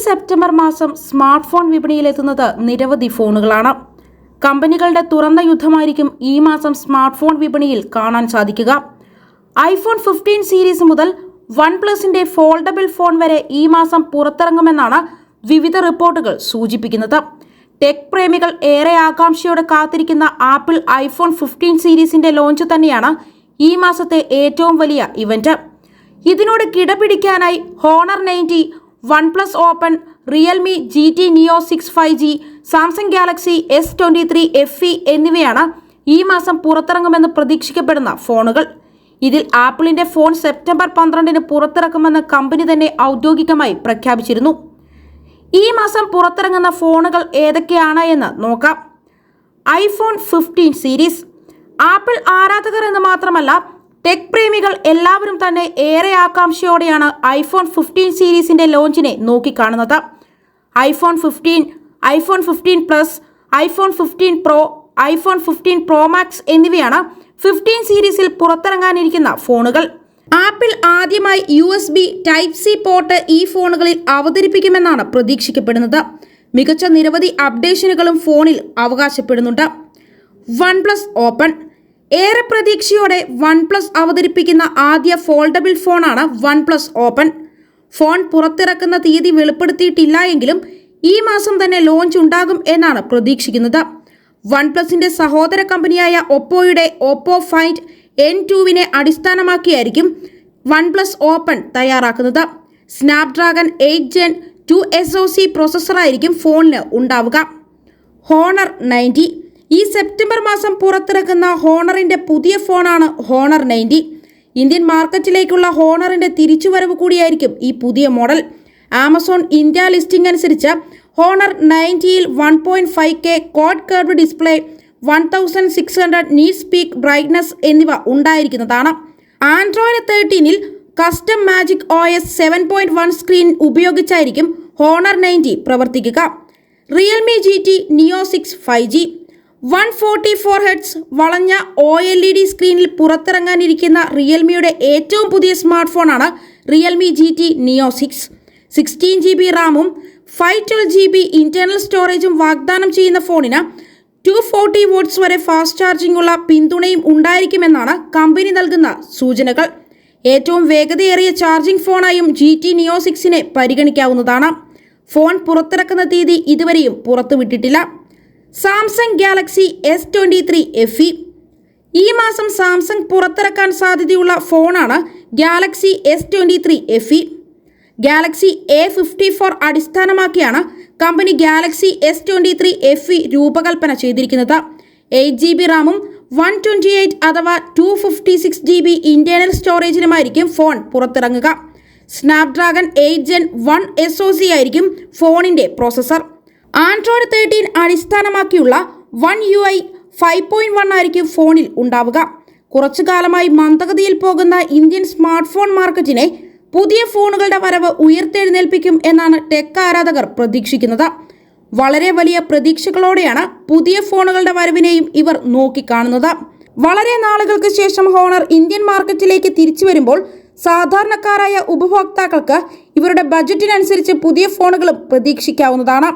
September മാസം smart phone വിപണിയിലെത്തുന്നത് നിരവധി ഫോണുകളാണ്. കമ്പനികളുടെ തുറന്ന യുദ്ധമായിരിക്കും ഈ മാസം സ്മാർട്ട് ഫോൺ വിപണിയിൽ കാണാൻ സാധിക്കുക. ഐഫോൺ 15 സീരീസ് മുതൽ OnePlusന്റെ ഫോൾഡബിൾ ഫോൺ വരെ ഈ മാസം പുറത്തിറങ്ങുമെന്നാണ് വിവിധ റിപ്പോർട്ടുകൾ സൂചിപ്പിക്കുന്നത്. ടെക് പ്രേമികൾ ഏറെ ആകാംക്ഷയോടെ കാത്തിരിക്കുന്ന ആപ്പിൾ ഐഫോൺ 15 സീരീസിന്റെ ലോഞ്ച് തന്നെയാണ് ഈ മാസത്തെ ഏറ്റവും വലിയ ഇവന്റ്. ഇതിനോട് കിടപിടിക്കാനായി Honor 90, OnePlus open, realme GT Neo 6 5G, Samsung Galaxy S23 FE എന്നിവയാണ് ഈ മാസം പുറത്തിറങ്ങുമെന്ന് പ്രതീക്ഷിക്കപ്പെടുന്ന ഫോണുകൾ. ഇതിൽ ആപ്പിളിന്റെ ഫോൺ സെപ്റ്റംബർ 12-ന് പുറത്തിറക്കുമെന്ന് കമ്പനി തന്നെ ഔദ്യോഗികമായി പ്രഖ്യാപിച്ചിരുന്നു. ഈ മാസം പുറത്തിറങ്ങുന്ന ഫോണുകൾ ഏതൊക്കെയാണ് എന്ന് നോക്കാം. IPhone 15 series. ആപ്പിൾ ആരാധകർ എന്ന് മാത്രമല്ല ടെക് പ്രേമികൾ എല്ലാവരും തന്നെ ഏറെ ആകാംക്ഷയോടെയാണ് ഐഫോൺ 15 സീരീസിന്റെ ലോഞ്ചിനെ നോക്കിക്കാണുന്നത്. IPhone 15, iPhone 15 plus, iPhone 15 pro, iPhone 15 pro max എന്നിവയാണ് 15 സീരീസിൽ പുറത്തിറങ്ങാനിരിക്കുന്ന ഫോണുകൾ. ആപ്പിൾ ആദ്യമായി USB Type-C പോർട്ട് ഈ ഫോണുകളിൽ അവതരിപ്പിക്കുമെന്നാണ് പ്രതീക്ഷിക്കപ്പെടുന്നത്. മികച്ച നിരവധി അപ്ഡേഷനുകളും ഫോണിൽ അവകാശപ്പെടുന്നുണ്ട്. OnePlus open. ഏറെ പ്രതീക്ഷയോടെ OnePlus അവതരിപ്പിക്കുന്ന ആദ്യ ഫോൾഡബിൾ ഫോണാണ് OnePlus ഓപ്പൺ. ഫോൺ പുറത്തിറക്കുന്ന തീയതി വെളിപ്പെടുത്തിയിട്ടില്ല എങ്കിലും ഈ മാസം തന്നെ ലോഞ്ച് ഉണ്ടാകും എന്നാണ് പ്രതീക്ഷിക്കുന്നത്. OnePlusന്റെ സഹോദര കമ്പനിയായ ഒപ്പോയുടെ Oppo Find N2വിനെ അടിസ്ഥാനമാക്കിയായിരിക്കും OnePlus ഓപ്പൺ തയ്യാറാക്കുന്നത്. സ്നാപ്ഡ്രാഗൺ 8 Gen 2 SoC പ്രോസസ്സറായിരിക്കും ഫോണിന് ഉണ്ടാവുക. ഹോണർ 90. ഈ സെപ്റ്റംബർ മാസം പുറത്തിറക്കുന്ന ഹോണറിന്റെ പുതിയ ഫോണാണ് ഹോണർ 90. ഇന്ത്യൻ മാർക്കറ്റിലേക്കുള്ള ഹോണറിന്റെ തിരിച്ചുവരവ് കൂടിയായിരിക്കും ഈ പുതിയ മോഡൽ. ആമസോൺ ഇന്ത്യ ലിസ്റ്റിംഗ് അനുസരിച്ച് ഹോണർ 90ൽ 1.5K quad curved display, 1600 nit peak brightness എന്നിവ ഉണ്ടായിരിക്കുന്നതാണ്. ആൻഡ്രോയിഡ് 13ൽ കസ്റ്റം മാജിക് OS 7.1 സ്ക്രീൻ ഉപയോഗിച്ചായിരിക്കും ഹോണർ 90 പ്രവർത്തിക്കുക. realme GT Neo 6 5G. 144 Hz വളഞ്ഞ OLED സ്ക്രീനിൽ പുറത്തിറങ്ങാനിരിക്കുന്ന റിയൽമിയുടെ ഏറ്റവും പുതിയ സ്മാർട്ട് ഫോണാണ് realme GT Neo 6. 16GB റാമും 512GB ഇന്റേണൽ സ്റ്റോറേജും വാഗ്ദാനം ചെയ്യുന്ന ഫോണിന് 240 വാട്ട്സ് വരെ ഫാസ്റ്റ് ചാർജിംഗ് ഉള്ള പിന്തുണയും ഉണ്ടായിരിക്കുമെന്നാണ് കമ്പനി നൽകുന്ന സൂചനകൾ. ഏറ്റവും വേഗതയേറിയ ചാർജിംഗ് ഫോണായും GT Neo 6നെ പരിഗണിക്കാവുന്നതാണ്. ഫോൺ പുറത്തിറക്കുന്ന തീയതി ഇതുവരെയും പുറത്തുവിട്ടിട്ടില്ല. Samsung Galaxy S23 FE. ഈ മാസം സാംസങ് പുറത്തിറക്കാൻ സാധ്യതയുള്ള ഫോണാണ് Galaxy S23 FE. Galaxy A54 അടിസ്ഥാനമാക്കിയാണ് കമ്പനി ഗാലക്സി S23 FE രൂപകൽപ്പന ചെയ്തിരിക്കുന്നത്. 8GB റാമും 128 അഥവാ 256GB ഇന്റേണൽ സ്റ്റോറേജിലുമായിരിക്കും ഫോൺ പുറത്തിറങ്ങുക. സ്നാപ്ഡ്രാഗൺ 8 Gen 1 SoC ആയിരിക്കും ഫോണിന്റെ പ്രോസസ്സർ. ആൻഡ്രോയിഡ് 13 അടിസ്ഥാനമാക്കിയുള്ള One UI 5.1 ആയിരിക്കും ഫോണിൽ ഉണ്ടാവുക. കുറച്ചു കാലമായി മന്ദഗതിയിൽ പോകുന്ന ഇന്ത്യൻ സ്മാർട്ട് ഫോൺ മാർക്കറ്റിനെ പുതിയ ഫോണുകളുടെ വരവ് ഉയർത്തെഴുന്നേൽപ്പിക്കും എന്നാണ് ടെക് ആരാധകർ പ്രതീക്ഷിക്കുന്നത്. വളരെ വലിയ പ്രതീക്ഷകളോടെയാണ് പുതിയ ഫോണുകളുടെ വരവിനെയും ഇവർ നോക്കിക്കാണുന്നത്. വളരെ നാളുകൾക്ക് ശേഷം ഹോണർ ഇന്ത്യൻ മാർക്കറ്റിലേക്ക് തിരിച്ചു വരുമ്പോൾ സാധാരണക്കാരായ ഉപഭോക്താക്കൾക്ക് ഇവരുടെ ബജറ്റിനനുസരിച്ച് പുതിയ ഫോണുകളും പ്രതീക്ഷിക്കാവുന്നതാണ്.